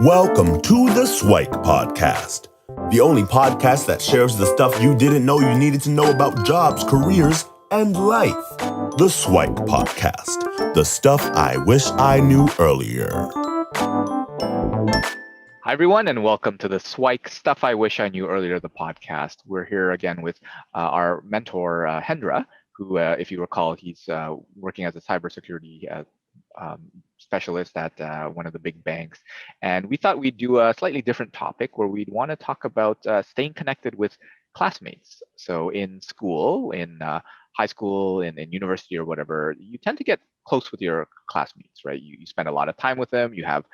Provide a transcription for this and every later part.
Welcome to the SIWIKE Podcast, the only podcast that shares the stuff you didn't know you needed to know about jobs, careers, and life. The SIWIKE Podcast, the stuff I wish I knew earlier. Hi, everyone, and welcome to the SIWIKE Stuff I Wish I Knew Earlier, the podcast. We're here again with our mentor, Hendra, who, if you recall, he's working as a cybersecurity specialist at one of the big banks. And we thought we'd do a slightly different topic where we'd want to talk about staying connected with classmates. So in school, in high school, in university or whatever, you tend to get close with your classmates, right? You spend a lot of time with them. You have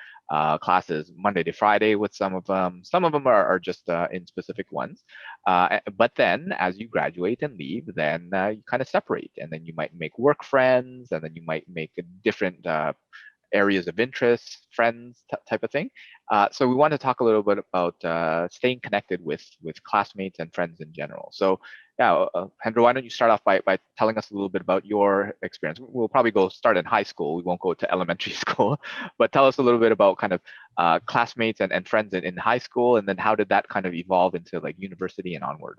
classes Monday to Friday with some of them. Some of them are just in specific ones. But then as you graduate and leave, then you kind of separate. And then you might make work friends, and then you might make a different areas of interest, friends type of thing. So we want to talk a little bit about staying connected with classmates and friends in general. So yeah, Hendra, why don't you start off by telling us a little bit about your experience? We'll probably start in high school. We won't go to elementary school, but tell us a little bit about kind of classmates and friends in high school, and then how did that kind of evolve into like university and onward?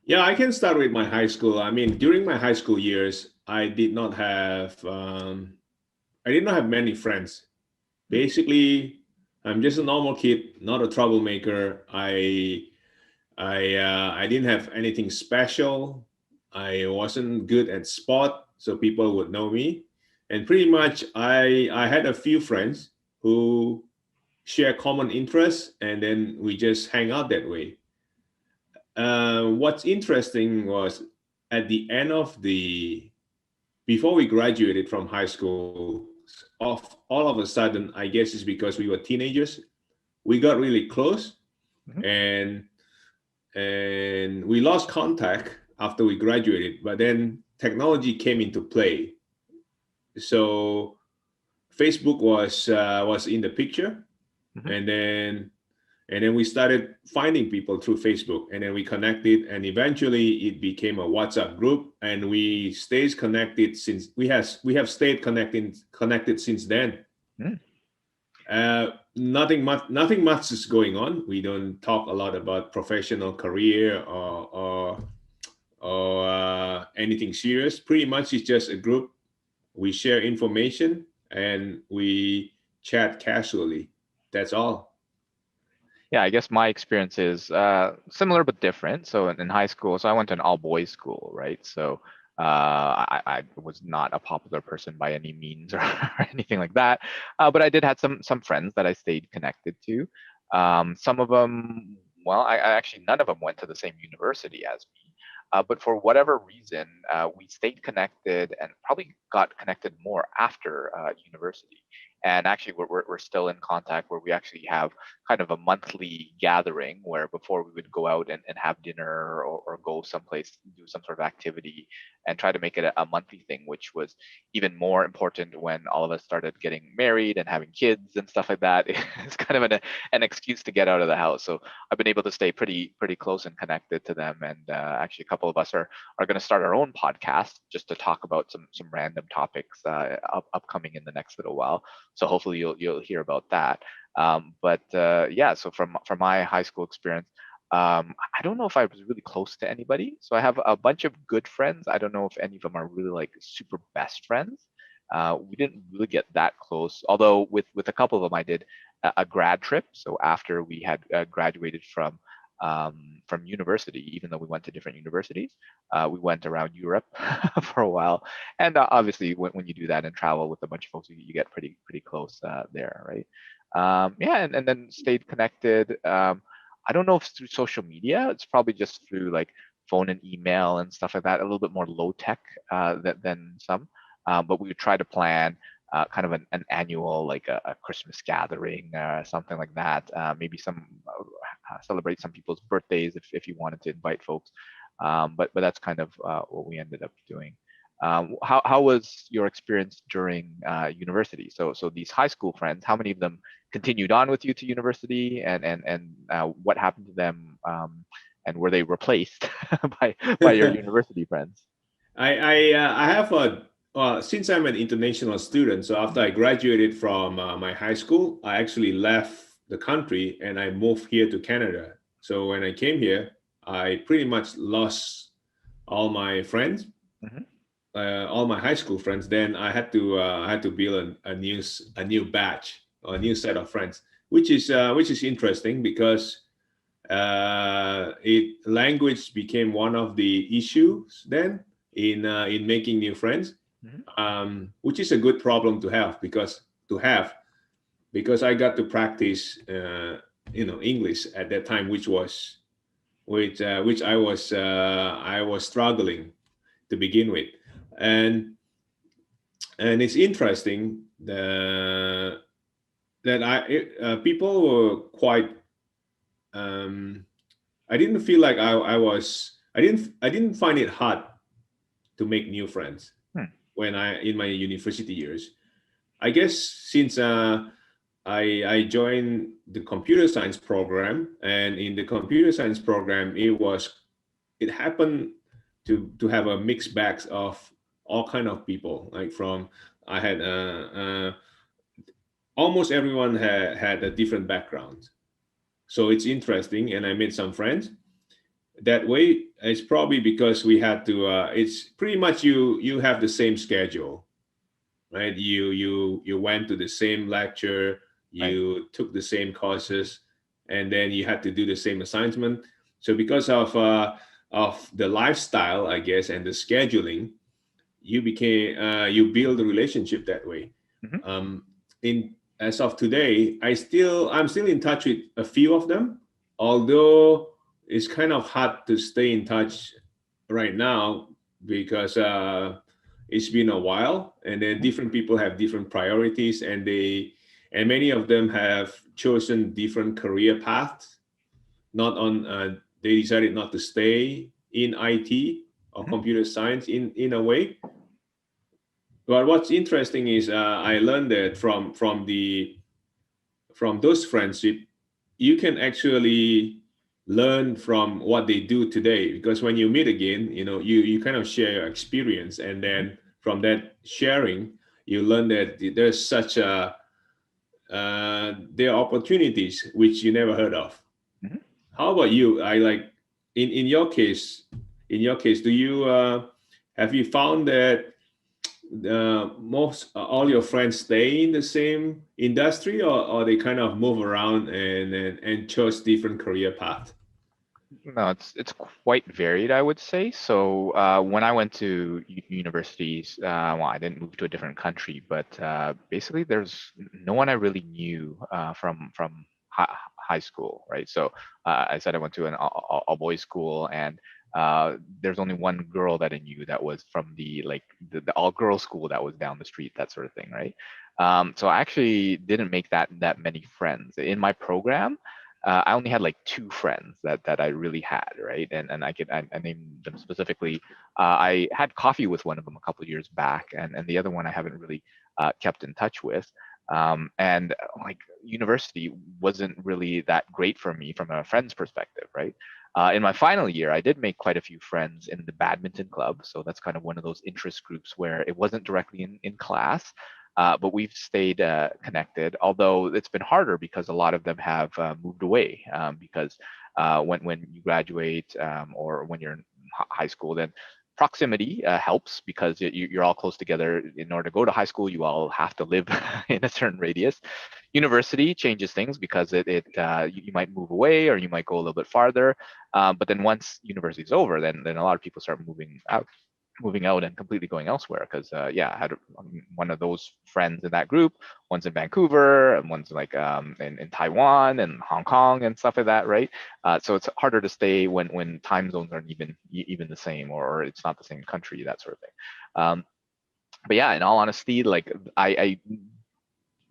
Yeah, I can start with my high school. I mean, during my high school years, I did not have many friends. Basically, I'm just a normal kid, not a troublemaker. I didn't have anything special. I wasn't good at sport, so people would know me. And pretty much, I had a few friends who share common interests, and then we just hang out that way. What's interesting was at the end before we graduated from high school, all of a sudden, I guess it's because we were teenagers, we got really close, Mhm. and we lost contact after we graduated. But then technology came into play, so Facebook was in the picture, Mhm. and then we started finding people through Facebook, and then we connected, and eventually it became a WhatsApp group, and we stays connected since we have stayed connected since then. Mm. Nothing much is going on. We don't talk a lot about professional career or anything serious. Pretty much it's just a group. We share information and we chat casually. That's all. Yeah, I guess my experience is similar but different. So in high school, so I went to an all boys school, right? So I was not a popular person by any means or anything like that. But I did have some friends that I stayed connected to. Some of them, well, I actually none of them went to the same university as me. But for whatever reason, we stayed connected and probably got connected more after university. And actually, we're still in contact where we actually have kind of a monthly gathering where before we would go out and have dinner or go someplace, do some sort of activity and try to make it a monthly thing, which was even more important when all of us started getting married and having kids and stuff like that. It's kind of an excuse to get out of the house. So I've been able to stay pretty close and connected to them. And actually, a couple of us are going to start our own podcast just to talk about some random topics upcoming in the next little while. So hopefully you'll hear about that. But yeah, so from my high school experience, I don't know if I was really close to anybody. So I have a bunch of good friends. I don't know if any of them are really like super best friends. We didn't really get that close, although with a couple of them, I did a grad trip. So after we had graduated from university, even though we went to different universities, we went around Europe for a while. And obviously, when you do that and travel with a bunch of folks, you get pretty close there, right? Yeah, and then stayed connected. I don't know if it's through social media. It's probably just through like phone and email and stuff like that. A little bit more low tech than some. But we would try to plan kind of an annual, like a Christmas gathering, something like that. Maybe celebrate some people's birthdays if you wanted to invite folks. But that's kind of what we ended up doing. How was your experience during university? So these high school friends, how many of them continued on with you to university, and what happened to them, and were they replaced by your university friends? I have since I'm an international student, so after I graduated from my high school, I actually left the country and I moved here to Canada. So when I came here, I pretty much lost all my friends, Mhm. all my high school friends. Then I had to build a new batch or a new set of friends, which is interesting because language became one of the issues then in making new friends, Mhm. which is a good problem to have because I got to practice English at that time, which I was struggling to begin with, and it's interesting that people were quite. I didn't feel like I didn't find it hard to make new friends Hmm. when I in my university years. I guess since I joined the computer science program, and in the computer science program, it happened to have a mixed bags of all kind of people. Like from I had almost everyone had a different background, so it's interesting, and I made some friends that way. It's probably because we had to. It's pretty much you have the same schedule, right? You went to the same lecture, Right. you took the same courses, and then you had to do the same assignment. So because of the lifestyle, I guess, and the scheduling, you build a relationship that way. Mhm. In As of today, I'm still in touch with a few of them, although it's kind of hard to stay in touch right now because it's been a while, and then Mhm. different people have different priorities, and many of them have chosen different career paths. Not on They decided not to stay in IT or Mhm. computer science in a way. But what's interesting is I learned that from those friendship, you can actually learn from what they do today, because when you meet again, you kind of share your experience, and Mhm. then from that sharing, you learn that there's such a there are opportunities which you never heard of. Mhm. How about you? I like in your case. In your case, do you have you found that most all your friends stay in the same industry, or they kind of move around and chose different career path? No, it's quite varied, I would say. So when I went to universities, well, I didn't move to a different country, but basically there's no one I really knew from high school, right? So I said I went to an all boys school, and there's only one girl that I knew that was from the all girls school that was down the street, that sort of thing, right? So I actually didn't make that many friends in my program. I only had like two friends that I really had, right? And I named them specifically. I had coffee with one of them a couple of years back, and the other one I haven't really kept in touch with. And like university wasn't really that great for me from a friend's perspective, right? In my final year, I did make quite a few friends in the badminton club. So that's kind of one of those interest groups where it wasn't directly in class, but we've stayed connected, although it's been harder because a lot of them have moved away because when you graduate or when you're in high school, then proximity helps because you're all close together. In order to go to high school, you all have to live in a certain radius. University changes things because you might move away or you might go a little bit farther. But then once university is over, then a lot of people start moving out and completely going elsewhere because yeah, I had one of those friends in that group. One's in Vancouver and one's like in Taiwan and Hong Kong and stuff like that, right? So it's harder to stay when time zones aren't even the same, or it's not the same country, that sort of thing. But yeah, in all honesty, like I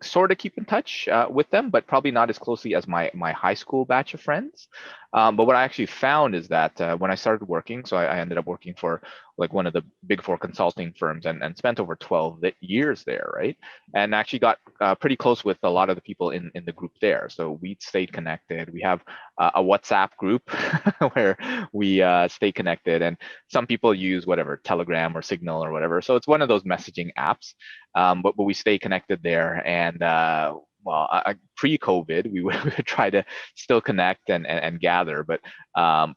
sort of keep in touch with them, but probably not as closely as my high school batch of friends. But what I actually found is that when I started working, so I ended up working for like one of the big four consulting firms, and spent over 12 years there, right? And actually got pretty close with a lot of the people in the group there. So we stayed connected. We have a WhatsApp group where we stay connected, and some people use whatever, Telegram or Signal or whatever. So it's one of those messaging apps, but we stay connected there. And pre-COVID, we would try to still connect and gather, but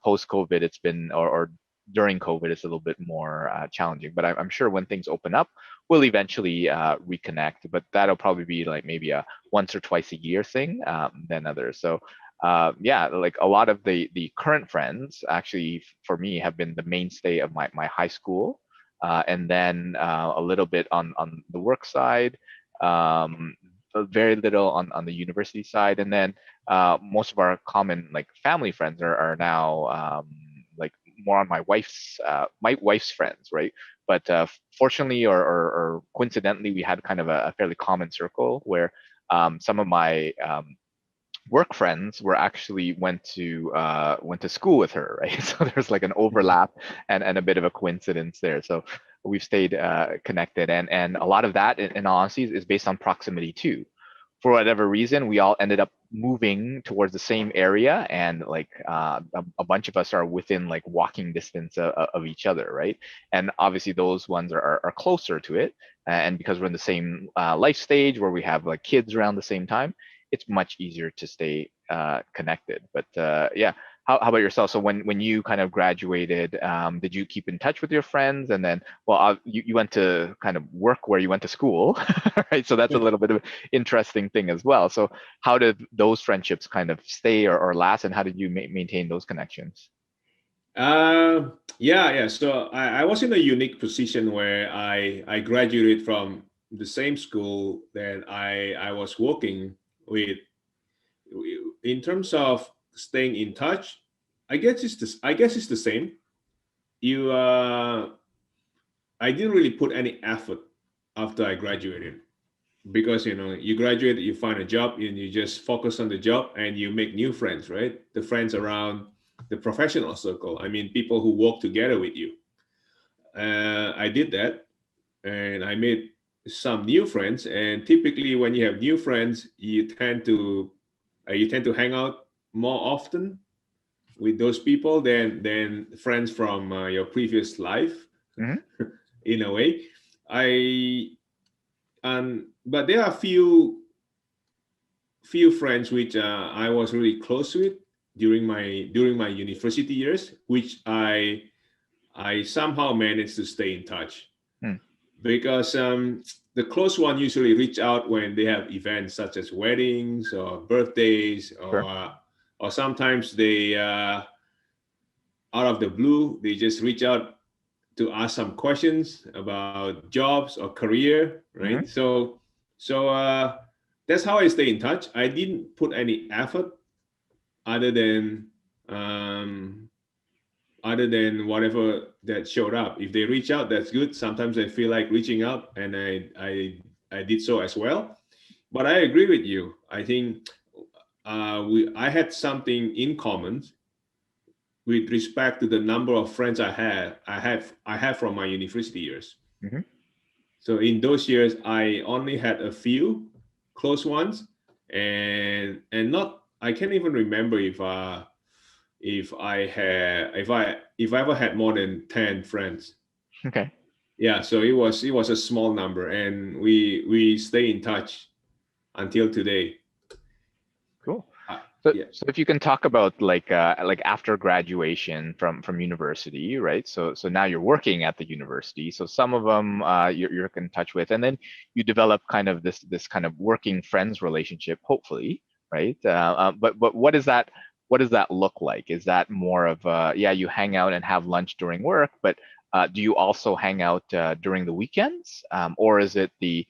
post-COVID, it's been, or during COVID, it's a little bit more challenging. But I'm sure when things open up, we'll eventually reconnect. But that'll probably be like maybe a once or twice a year thing than others. So like a lot of the current friends actually for me have been the mainstay of my high school, and then a little bit on the work side. Very little on the university side, and then most of our common like family friends are now like more on my wife's friends, right? But fortunately or coincidentally, we had kind of a fairly common circle where some of my work friends were actually went to school with her, right? So there's like an overlap and a bit of a coincidence there. So we've stayed connected, and a lot of that, in all honesty, is based on proximity too. For whatever reason, we all ended up moving towards the same area, and like a bunch of us are within like walking distance of each other, right? And obviously those ones are closer to it, and because we're in the same life stage where we have like kids around the same time, it's much easier to stay connected. But yeah, how about yourself? So when you kind of graduated, did you keep in touch with your friends? And then, you went to kind of work where you went to school, right? So that's a little bit of an interesting thing as well. So how did those friendships kind of stay or last, and how did you maintain those connections? Yeah. So I was in a unique position where I graduated from the same school that I was working with. In terms of staying in touch, I guess it's the same. I didn't really put any effort after I graduated, because you graduate, you find a job, and you just focus on the job, and you make new friends, right? The friends around the professional circle. I mean, people who work together with you. I did that, and I made some new friends. And typically, when you have new friends, you tend to hang out more often with those people than friends from your previous life. Mm-hmm. In a way, but there are few friends which I was really close with during my university years, which I somehow managed to stay in touch. Because the close one usually reach out when they have events such as weddings or birthdays, or sometimes they out of the blue, they just reach out to ask some questions about jobs or career, right? Mm-hmm. So that's how I stay in touch. I didn't put any effort other than whatever that showed up. If they reach out, that's good. Sometimes I feel like reaching out, and I did so as well. But I agree with you. I think I had something in common with respect to the number of friends I have from my university years. Mm-hmm. So in those years, I only had a few close ones, and I can't even remember if I ever had more than 10 friends. Okay. Yeah, so it was a small number, and we stay in touch until today. Cool. So if you can talk about like after graduation from university, right? So now you're working at the university. So some of them you're in touch with, and then you develop kind of this kind of working friends relationship, hopefully, right? But what is that? What does that look like? Is that more of you hang out and have lunch during work, but do you also hang out during the weekends, or is it the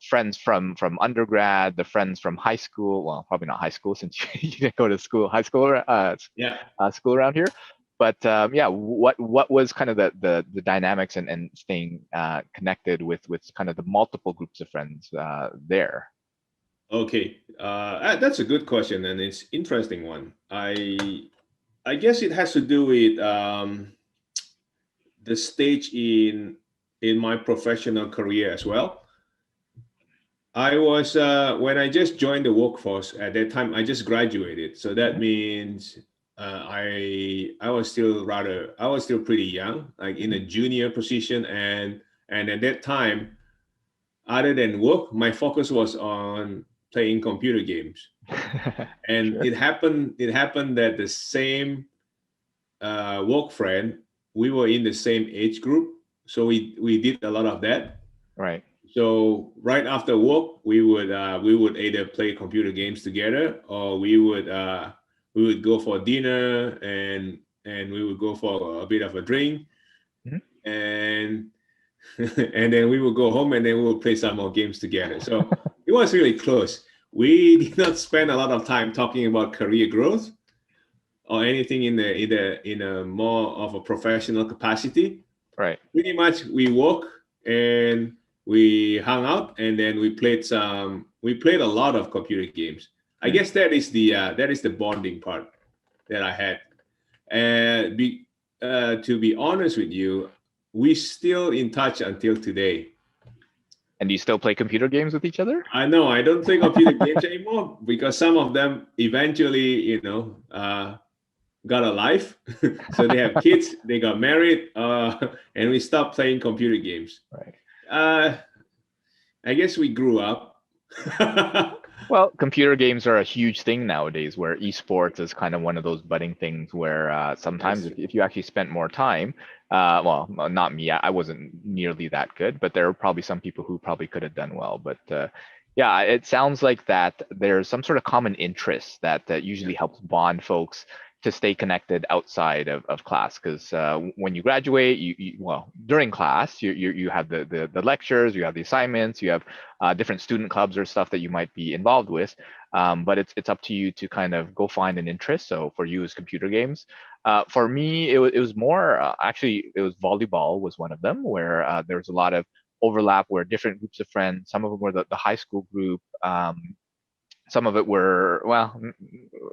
friends from undergrad, the friends from high school? Well, probably not high school since you didn't go to school, school around here. But what was kind of the dynamics and staying connected with kind of the multiple groups of friends there? Okay, that's a good question, and it's interesting one. I guess it has to do with the stage in my professional career as well. I was when I just joined the workforce at that time. I just graduated, so that means I was still pretty young, like in a junior position, and at that time, other than work, my focus was on playing computer games. And Sure. it happened that the same work friend, we were in the same age group, so we did a lot of that. Right. So right after work, we would either play computer games together, or we would go for dinner, and we would go for a bit of a drink, Mhm. and and then we would go home, and then we would play some more games together. So it was really close. We did not spend a lot of time talking about career growth or anything in a more of a professional capacity. Right. Pretty much we work and we hung out, and then we played a lot of computer games. I guess that is the bonding part that I had. And to be honest with you, we still in touch until today. And do you still play computer games with each other? I know I don't play computer games anymore because some of them eventually, got a life. So they have kids, they got married, and we stopped playing computer games. Right. I guess we grew up. Well, computer games are a huge thing nowadays, where esports is kind of one of those budding things where sometimes if you actually spent more time, well, not me, I wasn't nearly that good, but there are probably some people who probably could have done well. But yeah, it sounds like that there's some sort of common interest that usually helps bond folks to stay connected outside of class, because when you graduate, well, during class you have the lectures, you have the assignments, you have different student clubs or stuff that you might be involved with, but it's up to you to kind of go find an interest. So for you, it's computer games. For me, it was more actually it was volleyball was one of them, where there was a lot of overlap, where different groups of friends, some of them were the high school group, some of it were, well,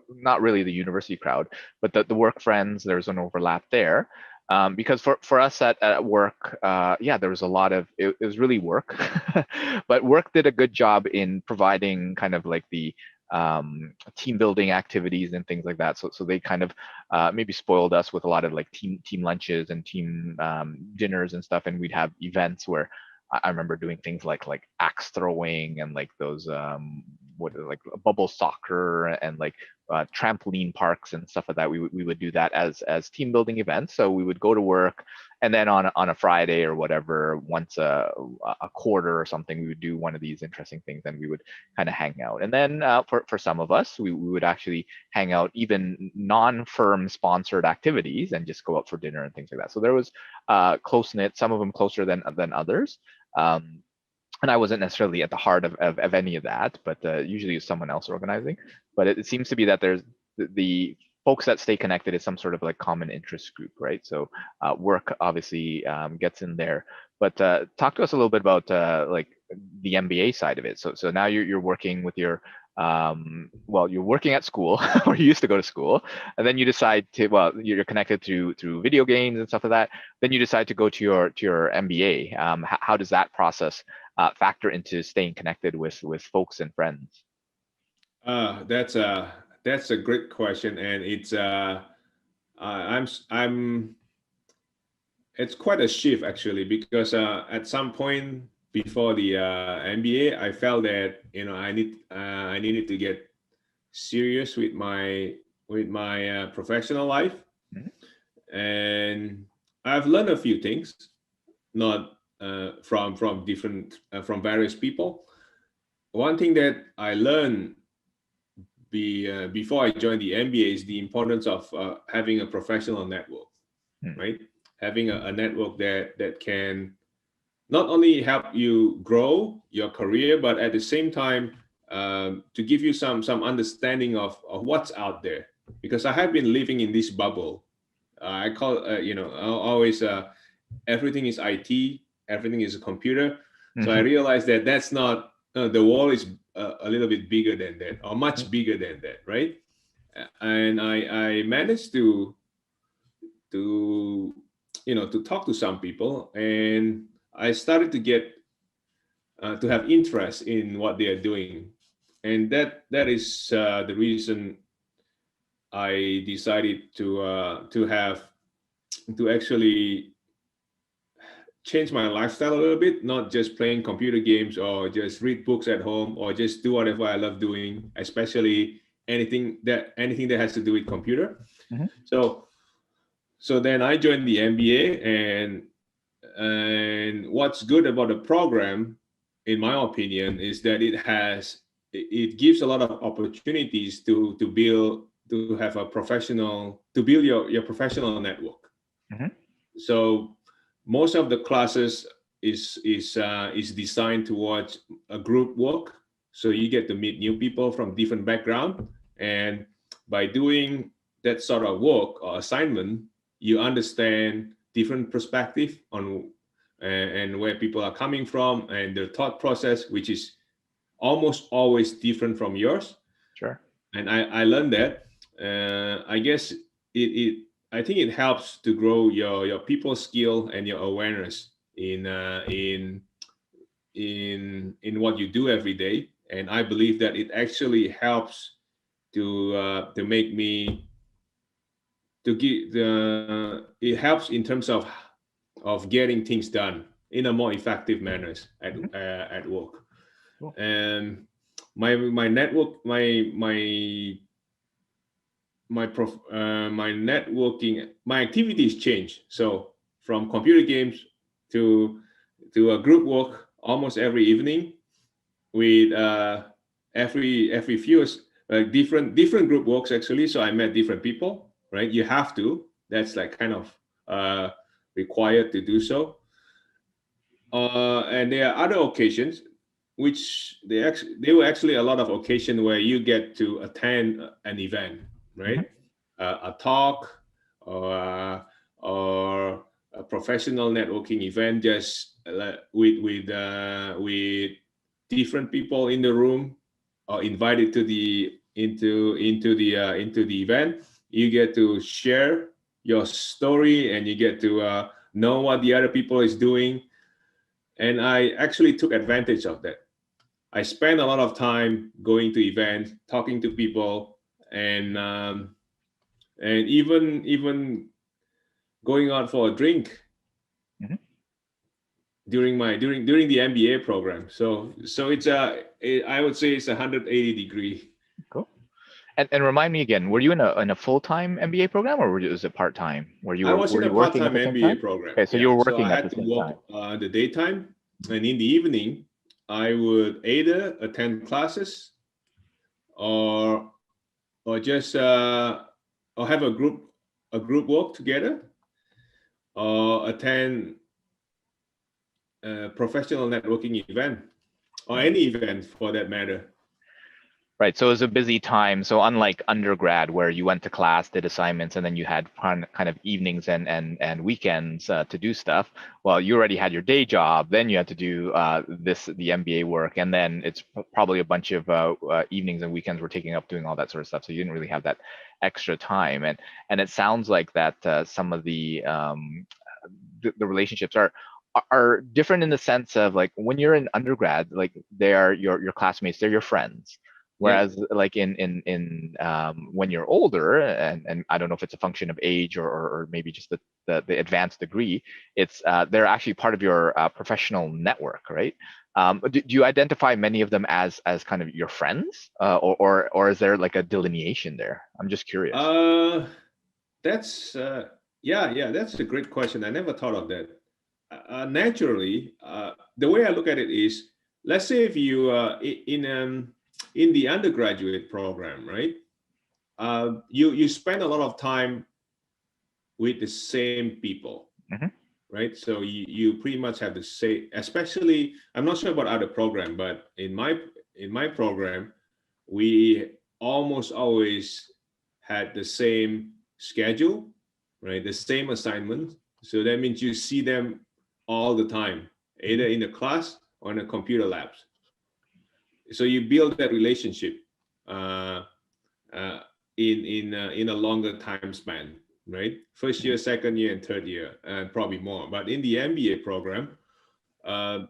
not really the university crowd, but the work friends, there's an overlap there. Because for us at work, yeah, there was a lot of, it was really work, but work did a good job in providing kind of like the team building activities and things like that. So they kind of maybe spoiled us with a lot of like team lunches and team dinners and stuff. And we'd have events where I remember doing things like axe throwing and like those like bubble soccer and like trampoline parks and stuff like that. We would do that as team building events. So we would go to work, and then on a Friday or whatever, once a quarter or something, we would do one of these interesting things, and we would kind of hang out. And then for some of us, we would actually hang out even non-firm sponsored activities and just go out for dinner and things like that. So there was close knit, some of them closer than others. And I wasn't necessarily at the heart of any of that, but usually it's someone else organizing. But it seems to be that there's the folks that stay connected is some sort of like common interest group, right? So work obviously gets in there. But talk to us a little bit about like the MBA side of it. So now you're working with your well, you're working at school, or you used to go to school, and then you decide to, well, you're connected through video games and stuff like that. Then you decide to go to your MBA. How does that process factor into staying connected with folks and friends? That's a great question, and it's I'm it's quite a shift actually, because at some point before the MBA, I felt that I needed to get serious with my professional life. Mhm. And I've learned a few things, not from various people. One thing that I learned before I joined the MBA is the importance of having a professional network, right? Having a network that can not only help you grow your career, but at the same time to give you some understanding of what's out there. Because I have been living in this bubble. I call always everything is IT, everything is a computer. So I realized that that's not the world is a little bit bigger than that, or much bigger than that, right? And I managed to to talk to some people, and I started to get to have interest in what they are doing, and that is the reason I decided to actually change my lifestyle a little bit, not just playing computer games or just read books at home or just do whatever I love doing, especially anything that has to do with computer. Mhm. So then I joined the MBA, and what's good about the program, in my opinion, is that it gives a lot of opportunities to build your professional network. Mhm. So most of the classes is designed towards a group work, so you get to meet new people from different background, and by doing that sort of work or assignment, you understand different perspective on and where people are coming from and their thought process, which is almost always different from yours. Sure. And I learned that. I guess it I think it helps to grow your people skill and your awareness in what you do every day. And I believe that it actually helps to make me to give the it helps in terms of getting things done in a more effective manners Mhm. at work. Cool. And my network my networking, my activities change. So from computer games to a group work almost every evening with every few different group works actually. So I met different people, right? You have to. That's like kind of required to do so. And there are other occasions which they were actually a lot of occasions where you get to attend an event, Mhm. right? A talk or a professional networking event, just with different people in the room or invited to the into the event. You get to share your story and you get to know what the other people is doing. And I actually took advantage of that. I spent a lot of time going to events, talking to people, and even going out for a drink Mhm. during the MBA program. So I would say it's 180-degree. Cool. And remind me again, were you in a full-time MBA program, or was it part-time? I was Were in a you working at part-time the same MBA time? program. Okay, so you Yeah, were so I working at the had to same time. work in the daytime, and in the evening, I would either attend classes or just or have a group work together or attend a professional networking event or Right. any event for that matter. Right. So it was a busy time. So unlike undergrad, where you went to class, did assignments, and then you had kind of evenings and weekends to do stuff. Well, you already had your day job. Then you had to do the MBA work, and then it's probably a bunch of evenings and weekends were taking up doing all that sort of stuff. So you didn't really have that extra time. And it sounds like that some of the relationships are different in the sense of, like, when you're in undergrad, like, they are your classmates, they're your friends. Yeah. Whereas, like, in when you're older, and I don't know if it's a function of age or maybe just the advanced degree, it's they're actually part of your professional network, right? Do you identify many of them as kind of your friends, or is there like a delineation there? I'm just curious. That's yeah, that's a great question. I never thought of that. Naturally, the way I look at it is, let's say if you in the undergraduate program, right? You spend a lot of time with the same people, Hmm. right? So you pretty much have the same. Especially, I'm not sure about other program, but in my program, we almost always had the same schedule, right? The same assignment. So that means you see them all the time, either in the class or in the computer labs. So you build that relationship uh, in a longer time span. right? First year, second year, and third year, and probably more. But in the MBA program, uh,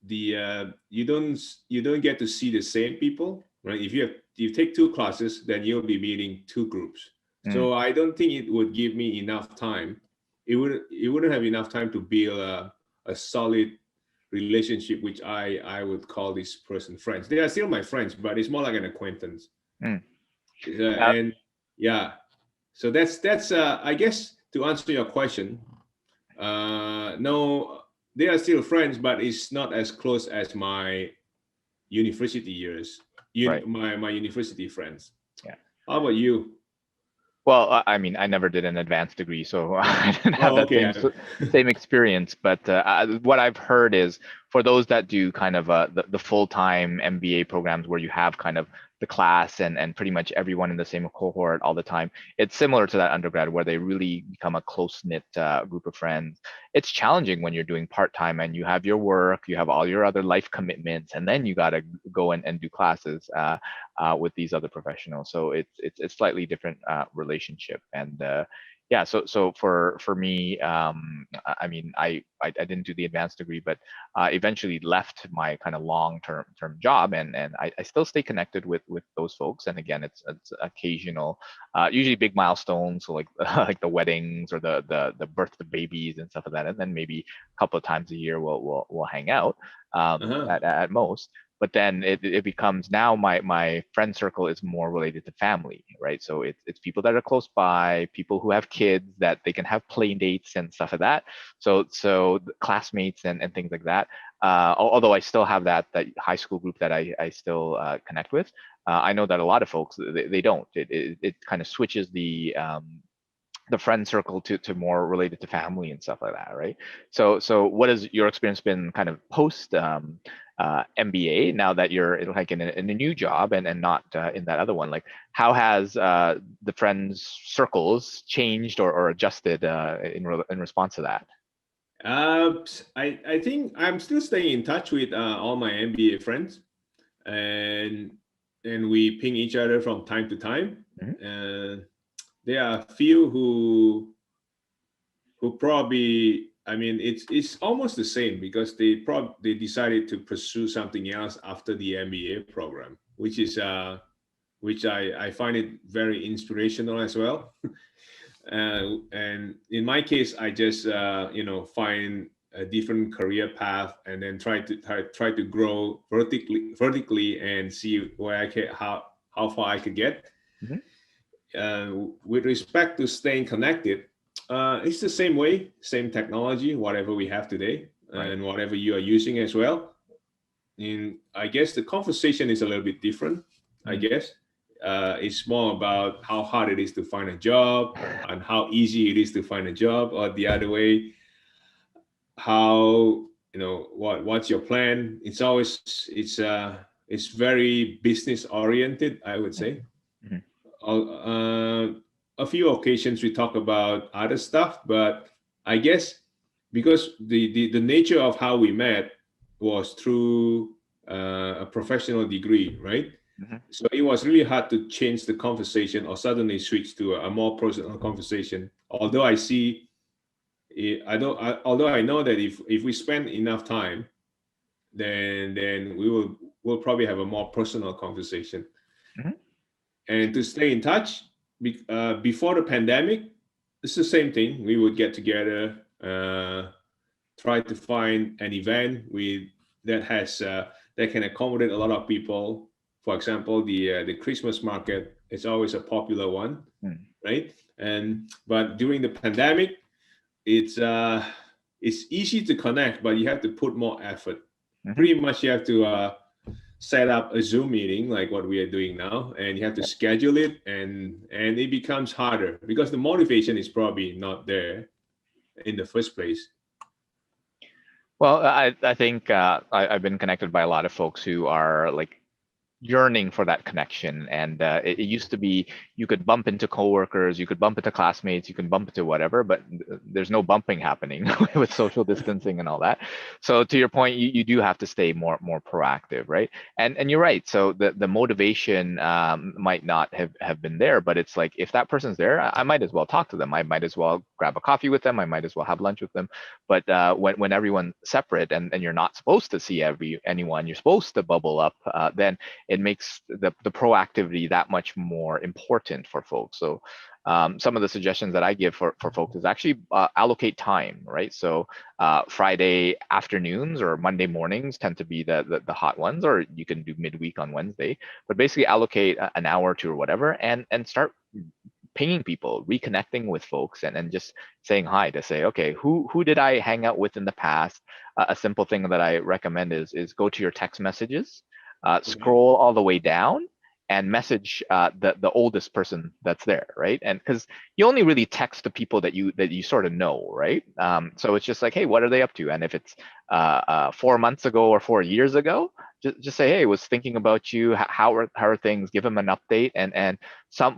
you don't get to see the same people, right? If you take two classes, then you'll be meeting two groups. So I don't think it would give me enough time. It wouldn't have enough time to build a solid relationship, which I would call this person friends. They are still my friends, but it's more like an acquaintance. And yeah, so that's I guess to answer your question, no, they are still friends, but it's not as close as my university years, Right. my university friends. Yeah. How about you? Well, I mean, I never did an advanced degree, so I didn't have Oh, that okay. same experience. But what I've heard is for those that do kind of the full-time MBA programs where you have kind of the class and pretty much everyone in the same cohort all the time, it's similar to that undergrad where they really become a close-knit group of friends. It's challenging when you're doing part-time and you have your work, you have all your other life commitments, and then you got to go and do classes with these other professionals. So it's slightly different relationship. And yeah, so for me, I mean, I didn't do the advanced degree, but eventually left my kind of long-term job, and I still stay connected with those folks. And again, it's occasional, usually big milestones, so like like the weddings or the birth of babies and stuff like that, and then maybe a couple of times a year we'll hang out at most. But then it becomes now my friend circle is more related to family, right? So it's people that are close by, people who have kids that they can have play dates and stuff like that. So classmates and things like that. Although I still have that high school group that I still connect with. I know that a lot of folks they don't. It kind of switches the friend circle to more related to family and stuff like that, right? So what has your experience been kind of post MBA now that you're like in a new job and not in that other one? Like how has the friends circles changed or adjusted in response to that? I think I'm still staying in touch with all my MBA friends, and we ping each other from time to time. There are a few who probably, I mean, it's almost the same because they decided to pursue something else after the MBA program, which I find it very inspirational as well. And in my case, I just find a different career path and then try to grow vertically and see where I can how far I could get. With respect to staying connected, it's the same way, same technology, whatever we have today, and whatever you are using as well. And I guess the conversation is a little bit different. I guess it's more about how hard it is to find a job and how easy it is to find a job, or the other way, how what's your plan. It's very business oriented, I would say. A few occasions we talk about other stuff, but I guess because the nature of how we met was through a professional degree, right? So it was really hard to change the conversation or suddenly switch to a more personal conversation. Although although I know that if we spend enough time, then we'll probably have a more personal conversation. And to stay in touch, before the pandemic, it's the same thing. We would get together, try to find an event that can accommodate a lot of people. For example, the Christmas market is always a popular one, right? But during the pandemic, it's easy to connect, but you have to put more effort. Pretty much, you have to set up a Zoom meeting like what we are doing now, and you have to schedule it, and it becomes harder because the motivation is probably not there in the first place. Well, I think I've been connected by a lot of folks who are like yearning for that connection. And it used to be you could bump into coworkers, you could bump into classmates, you can bump into whatever, but there's no bumping happening with social distancing and all that. So to your point, you do have to stay more proactive, right? And you're right. So the motivation might not have been there, but it's like if that person's there, I might as well talk to them. I might as well grab a coffee with them. I might as well have lunch with them. But when everyone's separate and you're not supposed to see anyone, you're supposed to bubble up, then it makes the proactivity that much more important for folks. So some of the suggestions that I give for folks is actually allocate time, right? So Friday afternoons or Monday mornings tend to be the hot ones, or you can do midweek on Wednesday, but basically allocate an hour or two or whatever and start pinging people, reconnecting with folks, and just saying hi to say, okay, who did I hang out with in the past? A simple thing that I recommend is go to your text messages, scroll all the way down and message the oldest person that's there, right? And because you only really text the people that you sort of know, right? So it's just like, hey, what are they up to? And if it's 4 months ago or 4 years ago, just say, hey, was thinking about you. How are things? Give them an update. And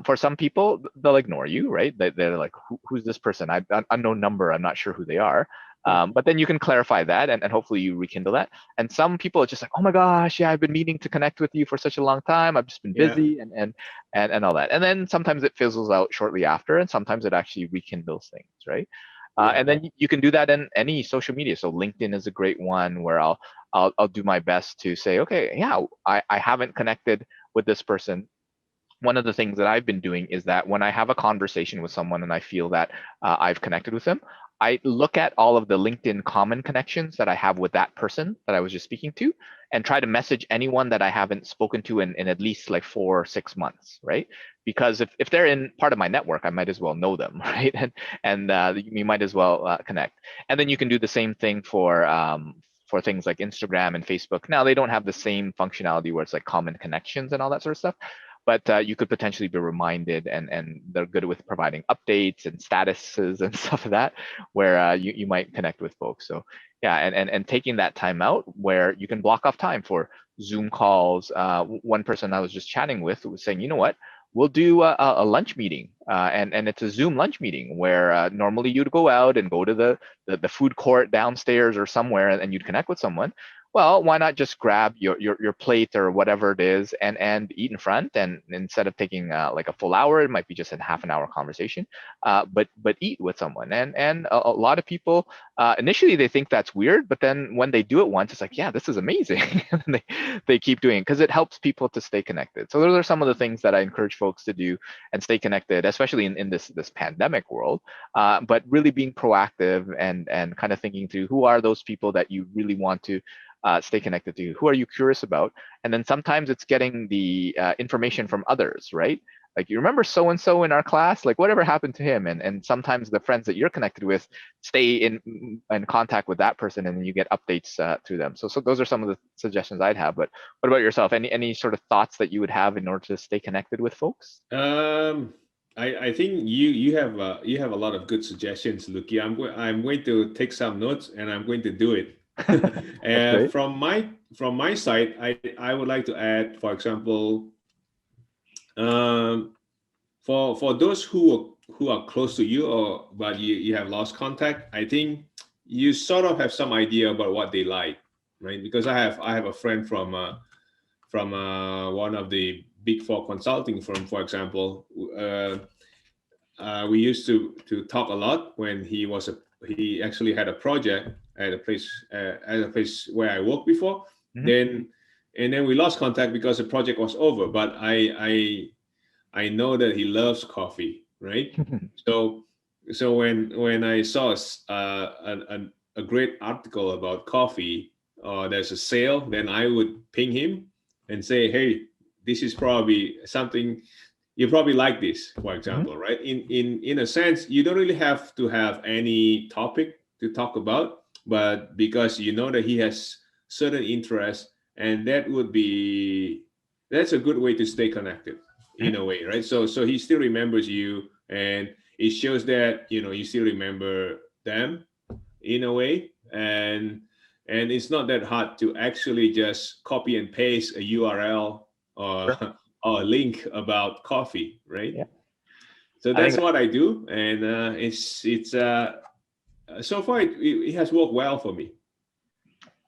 for some people, they'll ignore you, right? They're like, who's this person? Unknown number. I'm not sure who they are. But then you can clarify that and hopefully you rekindle that. And some people are just like, oh my gosh, yeah, I've been meaning to connect with you for such a long time. I've just been busy and all that. And then sometimes it fizzles out shortly after, and sometimes it actually rekindles things, right? And then you can do that in any social media. So LinkedIn is a great one where I'll do my best to say, okay, yeah, I haven't connected with this person. One of the things that I've been doing is that when I have a conversation with someone and I feel that I've connected with them, I look at all of the LinkedIn common connections that I have with that person that I was just speaking to and try to message anyone that I haven't spoken to in at least like 4 or 6 months, right? Because if they're in part of my network, I might as well know them, right? And you might as well connect. And then you can do the same thing for things like Instagram and Facebook. Now, they don't have the same functionality where it's like common connections and all that sort of stuff, but you could potentially be reminded, and they're good with providing updates and statuses and stuff like that, where you might connect with folks. So yeah, and taking that time out where you can block off time for Zoom calls. One person I was just chatting with was saying, you know what, we'll do a lunch meeting, and it's a Zoom lunch meeting where normally you'd go out and go to the food court downstairs or somewhere, and you'd connect with someone. Well, why not just grab your plate or whatever it is and eat in front? And instead of taking like a full hour, it might be just a half an hour conversation, but eat with someone. And a lot of people initially they think that's weird, but then when they do it once, it's like, yeah, this is amazing. And they keep doing it because it helps people to stay connected. So those are some of the things that I encourage folks to do and stay connected, especially in this pandemic world. But really being proactive and kind of thinking through who are those people that you really want to stay connected to, who are you curious about, and then sometimes it's getting the information from others, right? Like, you remember so and so in our class, like whatever happened to him? And sometimes the friends that you're connected with stay in contact with that person, and then you get updates through them. So those are some of the suggestions I'd have. But what about yourself? Any sort of thoughts that you would have in order to stay connected with folks? I think you have a lot of good suggestions, Luki. I'm going to take some notes and I'm going to do it. And from my side, I would like to add, for example, for those who are close to you but you have lost contact, I think you sort of have some idea about what they like, right? Because I have a friend from one of the big four consulting firm, for example. We used to talk a lot when he actually had a project at a place where I worked before. Mm-hmm. Then we lost contact because the project was over. But I know that he loves coffee, right? So when I saw a great article about coffee, or there's a sale, then I would ping him and say, hey, this is probably something you probably like this, for example, right? In a sense, you don't really have to have any topic to talk about, but because you know that he has certain interests, and that's a good way to stay connected in a way, right? So he still remembers you, and it shows that you still remember them in a way, and it's not that hard to actually just copy and paste a URL or or a link about coffee, right? Yeah. So I think that's what I do, and it's so far it has worked well for me.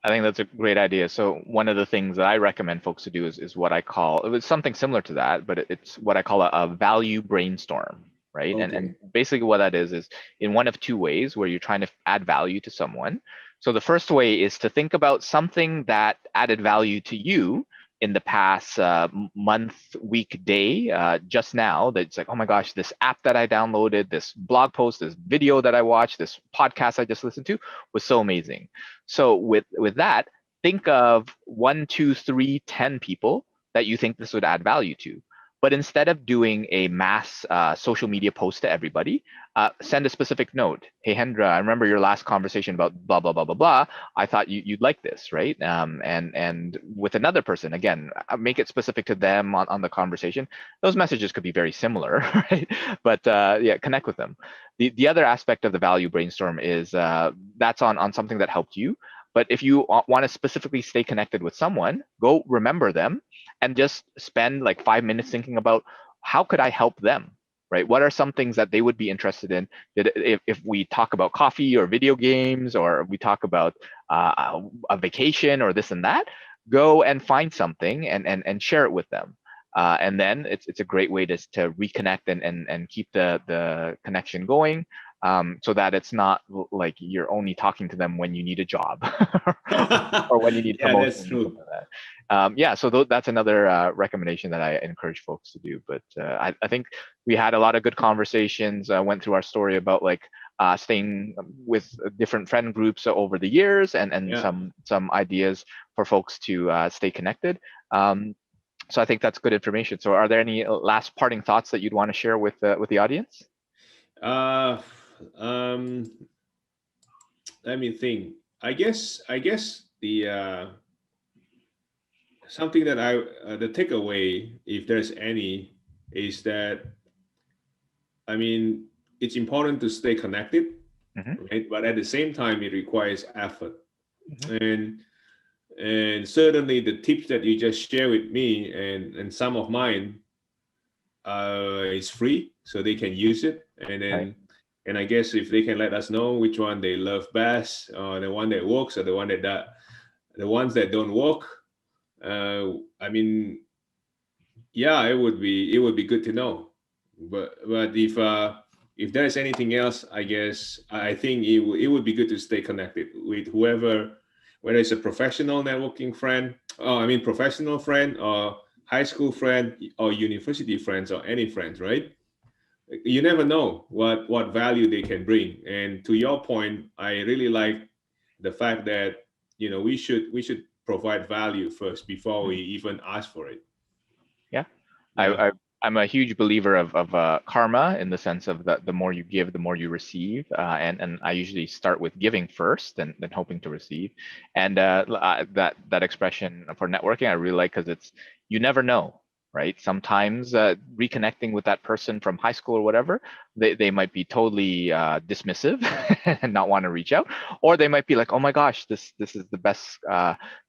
I think that's a great idea. So one of the things that I recommend folks to do is what I call, it was something similar to that, but it's what I call a value brainstorm, right? And Okay. basically what that is in one of two ways where you're trying to add value to someone. So the first way is to think about something that added value to you in the past month, week, day, just now, that's like, oh my gosh, this app that I downloaded, this blog post, this video that I watched, this podcast I just listened to was so amazing. So with that, think of 1, 2, 3, 10 people that you think this would add value to. But instead of doing a mass social media post to everybody, send a specific note. Hey, Hendra, I remember your last conversation about blah, blah, blah, blah, blah. I thought you'd like this, right? And with another person, again, make it specific to them on the conversation. Those messages could be very similar, right? But yeah, connect with them. The other aspect of the value brainstorm is that's on something that helped you. But if you want to specifically stay connected with someone, go remember them and just spend like 5 minutes thinking about how could I help them, right? What are some things that they would be interested in? If we talk about coffee or video games, or we talk about a vacation or this and that, go and find something and share it with them. And then it's a great way to reconnect and keep the connection going, so that it's not like you're only talking to them when you need a job or when you need Yeah, promotion. that's true. Yeah, so that's another recommendation that I encourage folks to do. But I think we had a lot of good conversations. Went through our story about like staying with different friend groups over the years, and Yeah. some ideas for folks to stay connected. So I think that's good information. So are there any last parting thoughts that you'd want to share with the audience? Let me think. I guess the something that the takeaway, if there's any, is that I mean it's important to stay connected, right? But at the same time, it requires effort, and certainly the tips that you just share with me and some of mine is free, so they can use it, and then. Right. And I guess if they can let us know which one they love best, or the one that works, or the ones that don't work, I mean, yeah, it would be good to know. But if there's anything else, I guess I think it would be good to stay connected with whoever, whether it's a professional networking friend, professional friend, or high school friend, or university friends, or any friends, right? You never know what value they can bring. And to your point, I really like the fact that we should provide value first before we even ask for it. Yeah. I'm a huge believer of karma, in the sense of that the more you give, the more you receive, and I usually start with giving first, and then hoping to receive. And that expression for networking I really like, because it's, you never know, right? Sometimes reconnecting with that person from high school or whatever, they might be totally dismissive and not want to reach out, or they might be like, oh my gosh, this is the best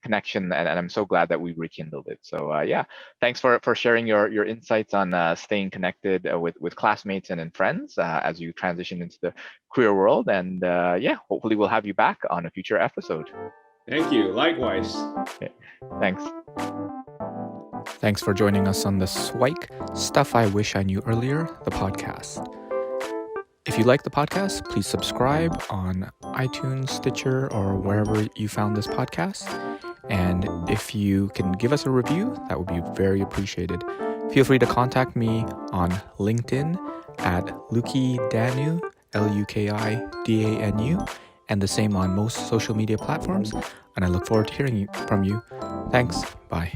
connection, and I'm so glad that we rekindled it. So yeah, thanks for sharing your insights on staying connected with classmates and friends as you transition into the career world. And yeah, hopefully we'll have you back on a future episode. Thank you. Likewise. Okay. Thanks. Thanks for joining us on the SIWIKE Stuff I Wish I Knew Earlier, the podcast. If you like the podcast, please subscribe on iTunes, Stitcher, or wherever you found this podcast. And if you can give us a review, that would be very appreciated. Feel free to contact me on LinkedIn at Luki Danu, LUKIDANU, and the same on most social media platforms. And I look forward to hearing from you. Thanks. Bye.